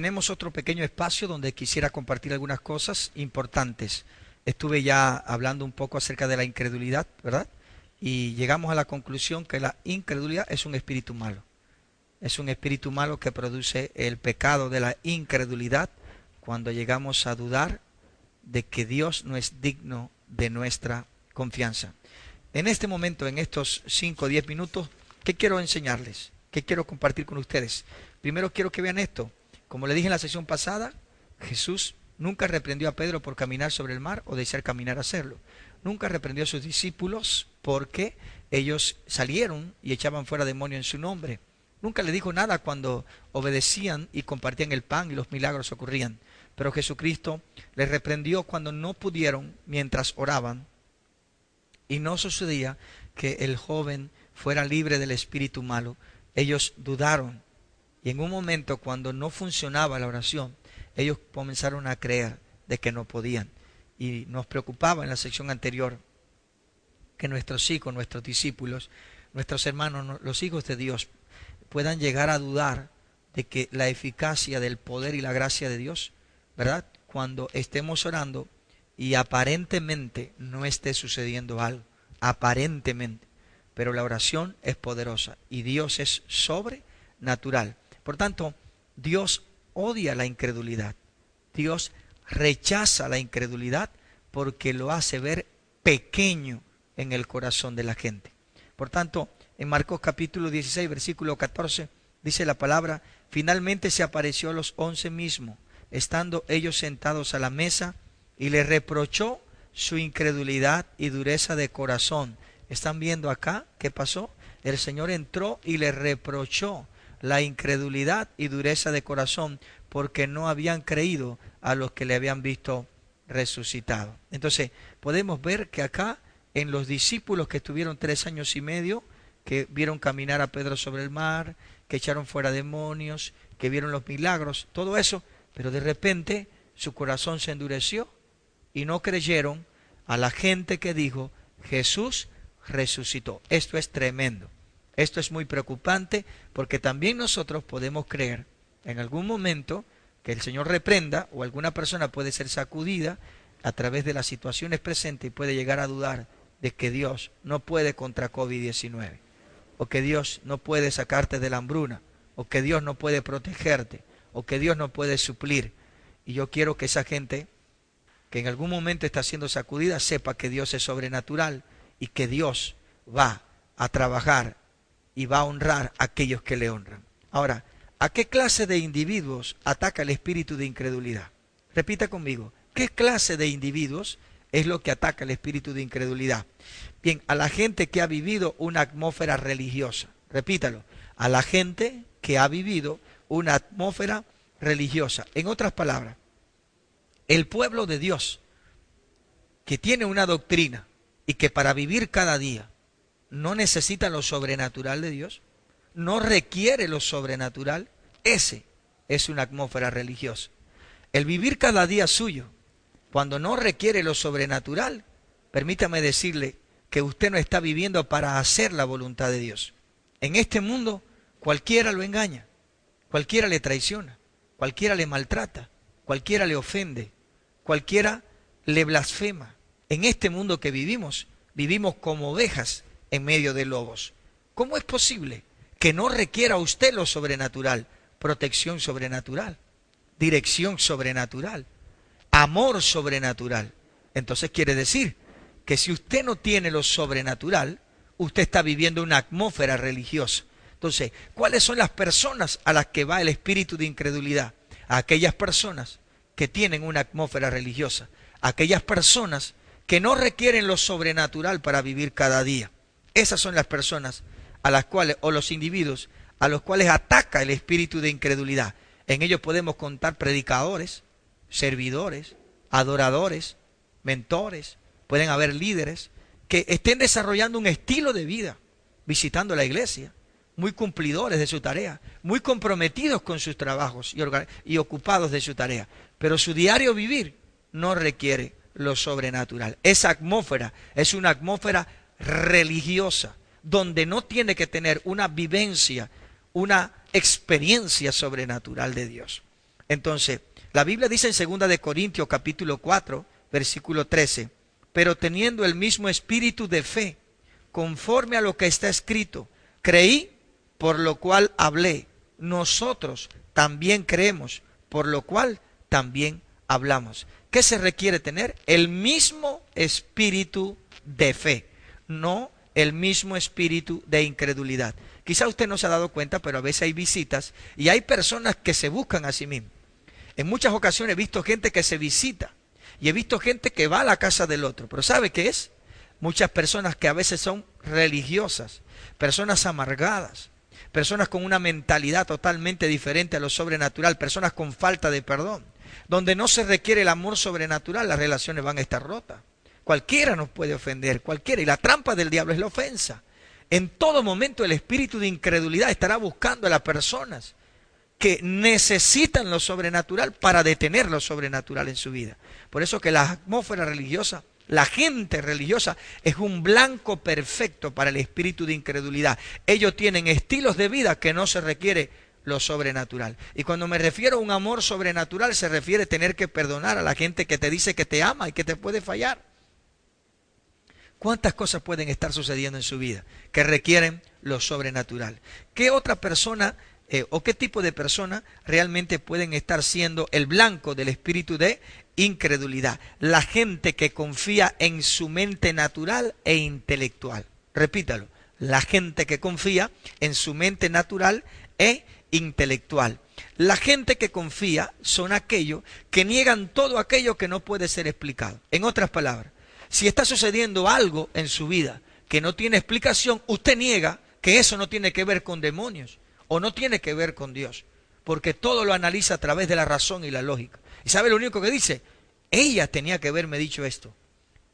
tenemos otro pequeño espacio donde quisiera compartir algunas cosas importantes. Estuve ya hablando un poco acerca de la incredulidad, ¿verdad? Y llegamos a la conclusión que la incredulidad es un espíritu malo. Es un espíritu malo que produce el pecado de la incredulidad cuando llegamos a dudar de que Dios no es digno de nuestra confianza. En este momento, en estos 5 o 10 minutos, ¿qué quiero enseñarles? ¿Qué quiero compartir con ustedes? Primero quiero que vean esto. Como le dije en la sesión pasada, Jesús nunca reprendió a Pedro por caminar sobre el mar o desear caminar a hacerlo. Nunca reprendió a sus discípulos porque ellos salieron y echaban fuera demonios en su nombre. Nunca le dijo nada cuando obedecían y compartían el pan y los milagros ocurrían. Pero Jesucristo les reprendió cuando no pudieron mientras oraban. Y no sucedía que el joven fuera libre del espíritu malo. Ellos dudaron. Y en un momento cuando no funcionaba la oración, ellos comenzaron a creer de que no podían. Y nos preocupaba en la sección anterior que nuestros hijos, nuestros discípulos, nuestros hermanos, los hijos de Dios, puedan llegar a dudar de que la eficacia del poder y la gracia de Dios, ¿verdad? Cuando estemos orando y aparentemente no esté sucediendo algo, aparentemente, pero la oración es poderosa y Dios es sobrenatural. Por tanto, Dios odia la incredulidad. Dios rechaza la incredulidad porque lo hace ver pequeño en el corazón de la gente. Por tanto, en Marcos capítulo 16, versículo 14, dice la palabra: finalmente se apareció a los 11 mismos, estando ellos sentados a la mesa, y les reprochó su incredulidad y dureza de corazón. ¿Están viendo acá qué pasó? El Señor entró y les reprochó la incredulidad y dureza de corazón porque no habían creído a los que le habían visto resucitado. Entonces, podemos ver que acá en los discípulos que estuvieron 3 años y medio, que vieron caminar a Pedro sobre el mar, que echaron fuera demonios, que vieron los milagros, todo eso, pero de repente su corazón se endureció y no creyeron a la gente que dijo: Jesús resucitó. Esto es tremendo. Esto es muy preocupante porque también nosotros podemos creer en algún momento que el Señor reprenda, o alguna persona puede ser sacudida a través de las situaciones presentes y puede llegar a dudar de que Dios no puede contra COVID-19, o que Dios no puede sacarte de la hambruna, o que Dios no puede protegerte, o que Dios no puede suplir. Y yo quiero que esa gente que en algún momento está siendo sacudida sepa que Dios es sobrenatural y que Dios va a trabajar y va a honrar a aquellos que le honran. Ahora, ¿a qué clase de individuos ataca el espíritu de incredulidad? Repita conmigo, ¿qué clase de individuos es lo que ataca el espíritu de incredulidad? Bien, a la gente que ha vivido una atmósfera religiosa. Repítalo, a la gente que ha vivido una atmósfera religiosa. En otras palabras, el pueblo de Dios que tiene una doctrina y que para vivir cada día no necesita lo sobrenatural de Dios, no requiere lo sobrenatural, ese es una atmósfera religiosa. El vivir cada día suyo, cuando no requiere lo sobrenatural, permítame decirle que usted no está viviendo para hacer la voluntad de Dios. En este mundo cualquiera lo engaña, cualquiera le traiciona, cualquiera le maltrata, cualquiera le ofende, cualquiera le blasfema. En este mundo que vivimos, vivimos como ovejas en medio de lobos. ¿Cómo es posible que no requiera usted lo sobrenatural? Protección sobrenatural, dirección sobrenatural, amor sobrenatural. Entonces quiere decir que si usted no tiene lo sobrenatural, usted está viviendo una atmósfera religiosa. Entonces, ¿cuáles son las personas a las que va el espíritu de incredulidad? A aquellas personas que tienen una atmósfera religiosa, aquellas personas que no requieren lo sobrenatural para vivir cada día. Esas son las personas a las cuales, o los individuos a los cuales ataca el espíritu de incredulidad. En ellos podemos contar predicadores, servidores, adoradores, mentores. Pueden haber líderes que estén desarrollando un estilo de vida, visitando la iglesia, muy cumplidores de su tarea, muy comprometidos con sus trabajos y ocupados de su tarea. Pero su diario vivir no requiere lo sobrenatural. Esa atmósfera es una atmósfera religiosa, donde no tiene que tener una vivencia, una experiencia sobrenatural de Dios. Entonces, la Biblia dice en 2 de Corintios capítulo 4, versículo 13, pero teniendo el mismo espíritu de fe, conforme a lo que está escrito, creí, por lo cual hablé. Nosotros también creemos, por lo cual también hablamos. ¿Qué se requiere tener? El mismo espíritu de fe, no el mismo espíritu de incredulidad. Quizá usted no se ha dado cuenta, pero a veces hay visitas y hay personas que se buscan a sí mismos. En muchas ocasiones he visto gente que se visita y he visto gente que va a la casa del otro. Pero ¿sabe qué es? Muchas personas que a veces son religiosas, personas amargadas, personas con una mentalidad totalmente diferente a lo sobrenatural, personas con falta de perdón. Donde no se requiere el amor sobrenatural, las relaciones van a estar rotas. Cualquiera nos puede ofender, cualquiera. Y la trampa del diablo es la ofensa. En todo momento el espíritu de incredulidad estará buscando a las personas que necesitan lo sobrenatural para detener lo sobrenatural en su vida. Por eso que la atmósfera religiosa, la gente religiosa es un blanco perfecto para el espíritu de incredulidad. Ellos tienen estilos de vida que no se requiere lo sobrenatural. Y cuando me refiero a un amor sobrenatural, se refiere a tener que perdonar a la gente que te dice que te ama y que te puede fallar. ¿Cuántas cosas pueden estar sucediendo en su vida que requieren lo sobrenatural? ¿Qué otra persona o qué tipo de persona realmente pueden estar siendo el blanco del espíritu de incredulidad? La gente que confía en su mente natural e intelectual. Repítalo. La gente que confía en su mente natural e intelectual. La gente que confía son aquellos que niegan todo aquello que no puede ser explicado. En otras palabras, si está sucediendo algo en su vida que no tiene explicación, usted niega que eso no tiene que ver con demonios o no tiene que ver con Dios, porque todo lo analiza a través de la razón y la lógica. ¿Y sabe lo único que dice? Ella tenía que haberme dicho esto.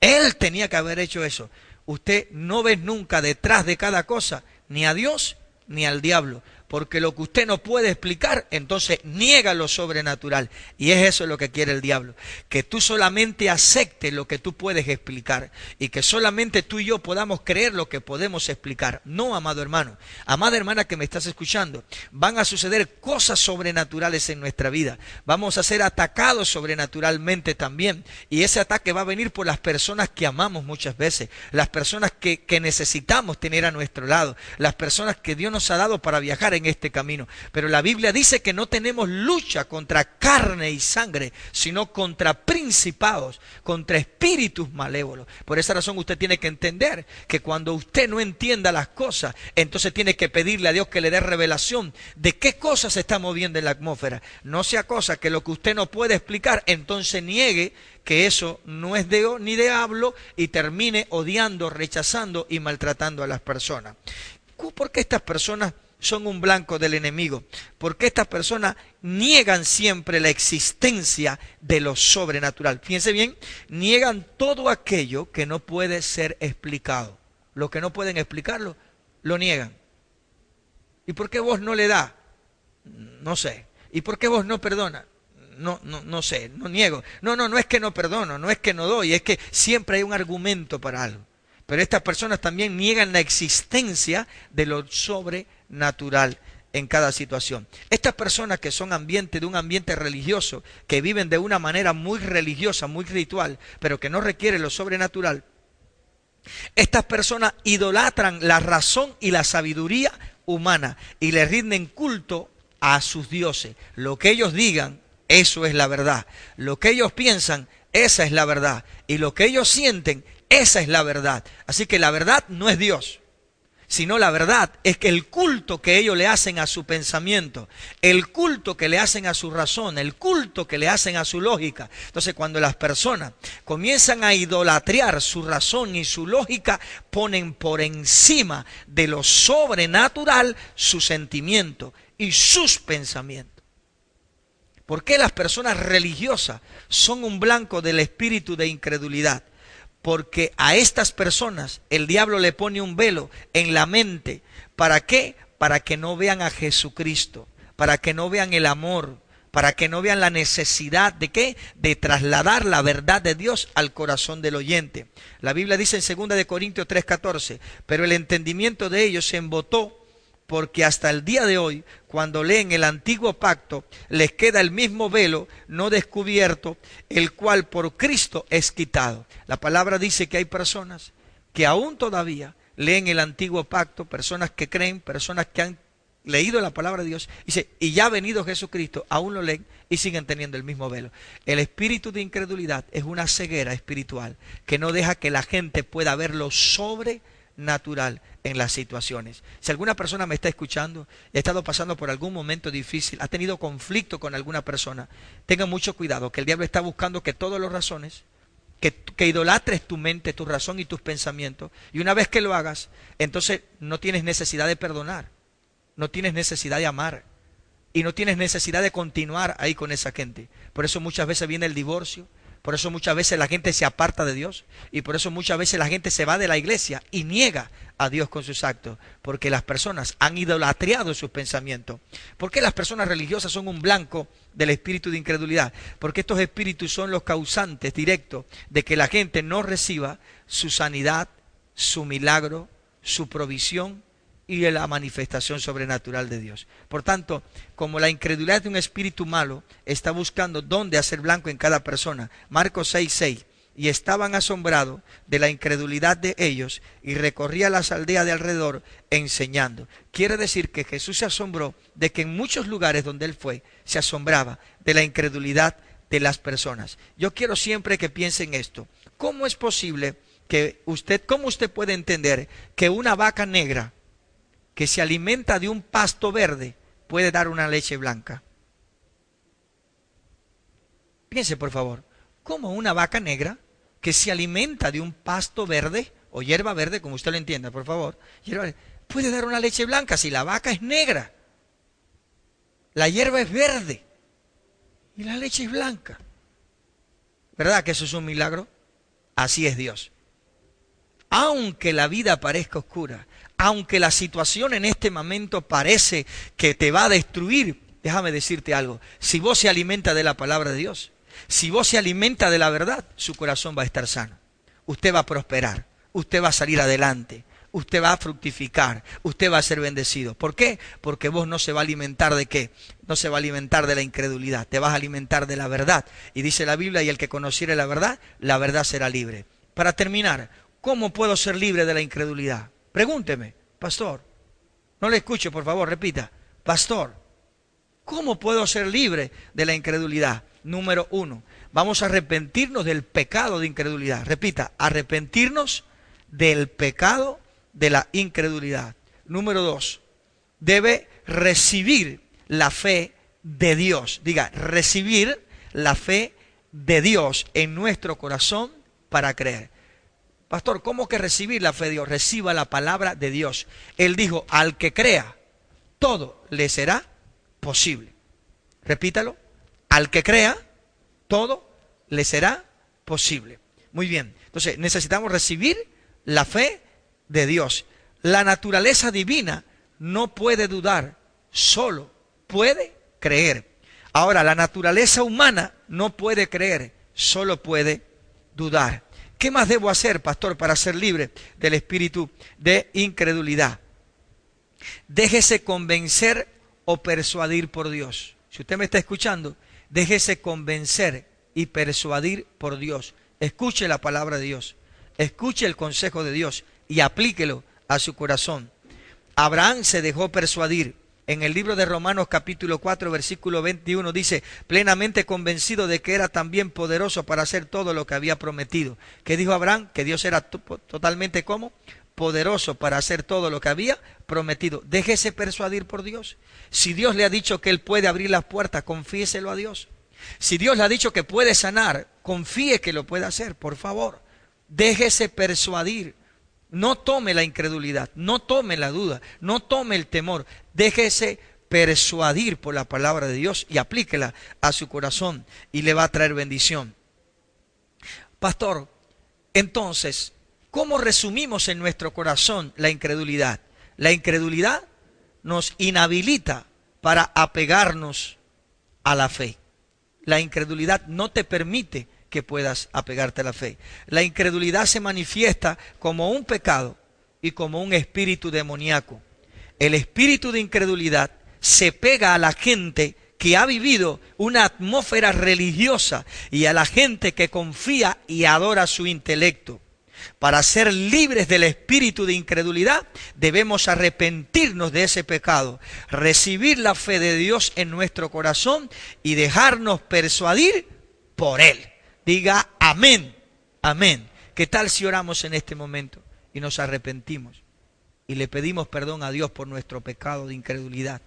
Él tenía que haber hecho eso. Usted no ve nunca detrás de cada cosa ni a Dios ni al diablo, porque lo que usted no puede explicar, entonces niega lo sobrenatural. Y es eso lo que quiere el diablo, que tú solamente aceptes lo que tú puedes explicar y que solamente tú y yo podamos creer lo que podemos explicar. No, amado hermano, amada hermana que me estás escuchando, van a suceder cosas sobrenaturales en nuestra vida. Vamos a ser atacados sobrenaturalmente también, y ese ataque va a venir por las personas que amamos muchas veces, las personas que necesitamos tener a nuestro lado, las personas que Dios nos ha dado para viajar en este camino. Pero la Biblia dice que no tenemos lucha contra carne y sangre, sino contra principados, contra espíritus malévolos. Por esa razón usted tiene que entender que cuando usted no entienda las cosas, entonces tiene que pedirle a Dios que le dé revelación de qué cosas se está moviendo en la atmósfera. No sea cosa que lo que usted no puede explicar, entonces niegue que eso no es de Dios ni diablo y termine odiando, rechazando y maltratando a las personas. ¿Por qué estas personas son un blanco del enemigo? Porque estas personas niegan siempre la existencia de lo sobrenatural. Fíjense bien, niegan todo aquello que no puede ser explicado. Lo que no pueden explicarlo, lo niegan. ¿Y por qué vos no le das? No sé. ¿Y por qué vos no perdonas? No sé, no niego. No es que no perdono, no es que no doy, es que siempre hay un argumento para algo. Pero estas personas también niegan la existencia de lo sobrenatural en cada situación. Estas personas que son de un ambiente religioso, que viven de una manera muy religiosa, muy ritual, pero que no requiere lo sobrenatural, estas personas idolatran la razón y la sabiduría humana y le rinden culto a sus dioses. Lo que ellos digan, eso es la verdad. Lo que ellos piensan, esa es la verdad. Y lo que ellos sienten, esa es la verdad. Así que la verdad no es Dios, sino la verdad es que el culto que ellos le hacen a su pensamiento, el culto que le hacen a su razón, el culto que le hacen a su lógica. Entonces, cuando las personas comienzan a idolatrar su razón y su lógica, ponen por encima de lo sobrenatural su sentimiento y sus pensamientos. ¿Por qué las personas religiosas son un blanco del espíritu de incredulidad? Porque a estas personas el diablo le pone un velo en la mente. ¿Para qué? Para que no vean a Jesucristo, para que no vean el amor, para que no vean la necesidad de ¿qué? De trasladar la verdad de Dios al corazón del oyente. La Biblia dice en 2 de Corintios 3:14, pero el entendimiento de ellos se embotó porque hasta el día de hoy, cuando leen el antiguo pacto, les queda el mismo velo no descubierto, el cual por Cristo es quitado. La palabra dice que hay personas que aún todavía leen el antiguo pacto, personas que creen, personas que han leído la palabra de Dios, dice, y ya ha venido Jesucristo, aún lo leen y siguen teniendo el mismo velo. El espíritu de incredulidad es una ceguera espiritual que no deja que la gente pueda ver lo sobrenatural en las situaciones. Si alguna persona me está escuchando, ha estado pasando por algún momento difícil, ha tenido conflicto con alguna persona, tenga mucho cuidado, que el diablo está buscando que todas las razones, que idolatres tu mente, tu razón y tus pensamientos, y una vez que lo hagas, entonces no tienes necesidad de perdonar, no tienes necesidad de amar, y no tienes necesidad de continuar ahí con esa gente. Por eso muchas veces viene el divorcio, por eso muchas veces la gente se aparta de Dios, y por eso muchas veces la gente se va de la iglesia y niega a Dios con sus actos, porque las personas han idolatrado sus pensamientos. ¿Por qué las personas religiosas son un blanco del espíritu de incredulidad? Porque estos espíritus son los causantes directos de que la gente no reciba su sanidad, su milagro, su provisión y la manifestación sobrenatural de Dios. Por tanto, como la incredulidad de un espíritu malo está buscando dónde hacer blanco en cada persona, Marcos 6:6, y estaban asombrados de la incredulidad de ellos y recorría las aldeas de alrededor enseñando. Quiere decir que Jesús se asombró de que en muchos lugares donde él fue, se asombraba de la incredulidad de las personas. Yo quiero siempre que piensen esto. ¿Cómo es posible cómo usted puede entender que una vaca negra que se alimenta de un pasto verde puede dar una leche blanca? Piense por favor, ¿cómo una vaca negra que se alimenta de un pasto verde o hierba verde, como usted lo entienda, por favor, puede dar una leche blanca si la vaca es negra? La hierba es verde y la leche es blanca. ¿Verdad que eso es un milagro? Así es Dios. Aunque la vida parezca oscura, aunque la situación en este momento parece que te va a destruir, déjame decirte algo. Si vos se alimenta de la palabra de Dios, si vos se alimenta de la verdad, su corazón va a estar sano. Usted va a prosperar, usted va a salir adelante, usted va a fructificar, usted va a ser bendecido. ¿Por qué? Porque vos no se va a alimentar de ¿qué? No se va a alimentar de la incredulidad, te vas a alimentar de la verdad. Y dice la Biblia, y el que conociere la verdad será libre. Para terminar, ¿cómo puedo ser libre de la incredulidad? Pregúnteme, pastor. No le escucho, por favor, repita. Pastor, ¿cómo puedo ser libre de la incredulidad? Número 1, vamos a arrepentirnos del pecado de incredulidad. Repita, arrepentirnos del pecado de la incredulidad. Número 2, debe recibir la fe de Dios. Diga, recibir la fe de Dios en nuestro corazón para creer. Pastor, ¿cómo que recibir la fe de Dios? Reciba la palabra de Dios. Él dijo, al que crea, todo le será posible. Repítalo, al que crea, todo le será posible. Muy bien, entonces necesitamos recibir la fe de Dios. La naturaleza divina no puede dudar, solo puede creer. Ahora, la naturaleza humana no puede creer, solo puede dudar. ¿Qué más debo hacer, pastor, para ser libre del espíritu de incredulidad? Déjese convencer o persuadir por Dios. Si usted me está escuchando, déjese convencer y persuadir por Dios. Escuche la palabra de Dios, escuche el consejo de Dios y aplíquelo a su corazón. Abraham se dejó persuadir. En el libro de Romanos capítulo 4 versículo 21 dice, plenamente convencido de que era también poderoso para hacer todo lo que había prometido. ¿Qué dijo Abraham? Que Dios era totalmente ¿cómo? Poderoso para hacer todo lo que había prometido. Déjese persuadir por Dios. Si Dios le ha dicho que Él puede abrir las puertas, confíeselo a Dios. Si Dios le ha dicho que puede sanar, confíe que lo puede hacer, por favor. Déjese persuadir. No tome la incredulidad, no tome la duda, no tome el temor. Déjese persuadir por la palabra de Dios y aplíquela a su corazón y le va a traer bendición. Pastor, entonces, ¿cómo resumimos en nuestro corazón la incredulidad? La incredulidad nos inhabilita para apegarnos a la fe. La incredulidad no te permite que puedas apegarte a la fe. La incredulidad se manifiesta como un pecado y como un espíritu demoníaco. El espíritu de incredulidad se pega a la gente que ha vivido una atmósfera religiosa y a la gente que confía y adora su intelecto. Para ser libres del espíritu de incredulidad, debemos arrepentirnos de ese pecado, recibir la fe de Dios en nuestro corazón y dejarnos persuadir por Él. Diga amén, amén. ¿Qué tal si oramos en este momento y nos arrepentimos y le pedimos perdón a Dios por nuestro pecado de incredulidad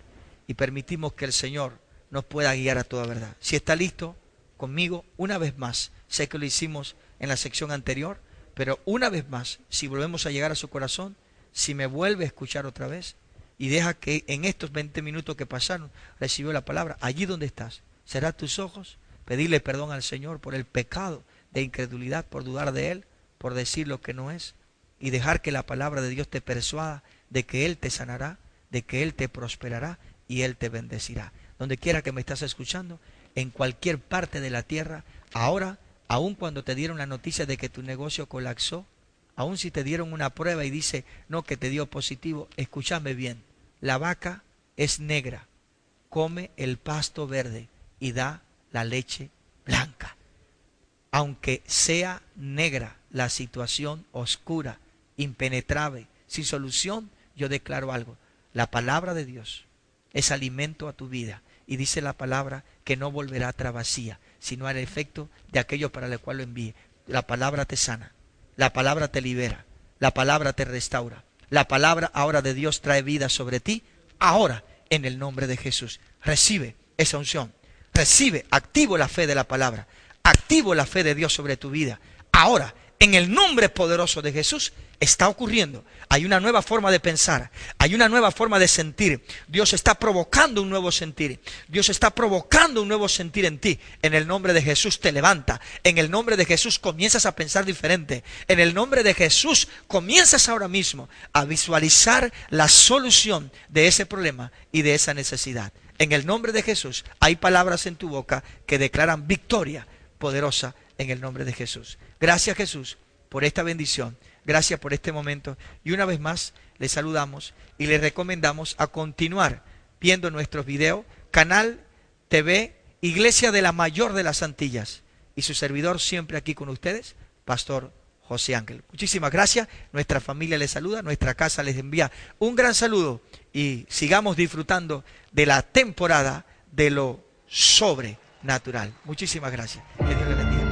y permitimos que el Señor nos pueda guiar a toda verdad? Si está listo conmigo, una vez más, sé que lo hicimos en la sección anterior, pero una vez más, si volvemos a llegar a su corazón, si me vuelve a escuchar otra vez y deja que en estos 20 minutos que pasaron recibió la palabra, allí donde estás, cerrar tus ojos, pedirle perdón al Señor por el pecado de incredulidad, por dudar de Él, por decir lo que no es, y dejar que la palabra de Dios te persuada de que Él te sanará, de que Él te prosperará y Él te bendecirá. Donde quiera que me estás escuchando, en cualquier parte de la tierra, ahora, aun cuando te dieron la noticia de que tu negocio colapsó, aun si te dieron una prueba y dice, no, que te dio positivo, escúchame bien, la vaca es negra, come el pasto verde y da la leche blanca. Aunque sea negra la situación oscura, impenetrable, sin solución, yo declaro algo, la palabra de Dios es alimento a tu vida. Y dice la palabra que no volverá atrás vacía, sino al efecto de aquello para el cual lo envíe. La palabra te sana, la palabra te libera, la palabra te restaura. La palabra ahora de Dios trae vida sobre ti, ahora en el nombre de Jesús. Recibe esa unción, recibe, activo la fe de la palabra, activo la fe de Dios sobre tu vida. Ahora, en el nombre poderoso de Jesús, está ocurriendo. Hay una nueva forma de pensar, hay una nueva forma de sentir. Dios está provocando un nuevo sentir. Dios está provocando un nuevo sentir en ti. En el nombre de Jesús te levanta. En el nombre de Jesús comienzas a pensar diferente. En el nombre de Jesús comienzas ahora mismo a visualizar la solución de ese problema y de esa necesidad. En el nombre de Jesús hay palabras en tu boca que declaran victoria poderosa en el nombre de Jesús. Gracias, Jesús, por esta bendición. Gracias por este momento. Y una vez más, les saludamos y les recomendamos a continuar viendo nuestros videos. Canal TV, Iglesia de la Mayor de las Antillas. Y su servidor siempre aquí con ustedes, Pastor José Ángel. Muchísimas gracias. Nuestra familia les saluda. Nuestra casa les envía un gran saludo. Y sigamos disfrutando de la temporada de lo sobrenatural. Muchísimas gracias. Que Dios les bendiga.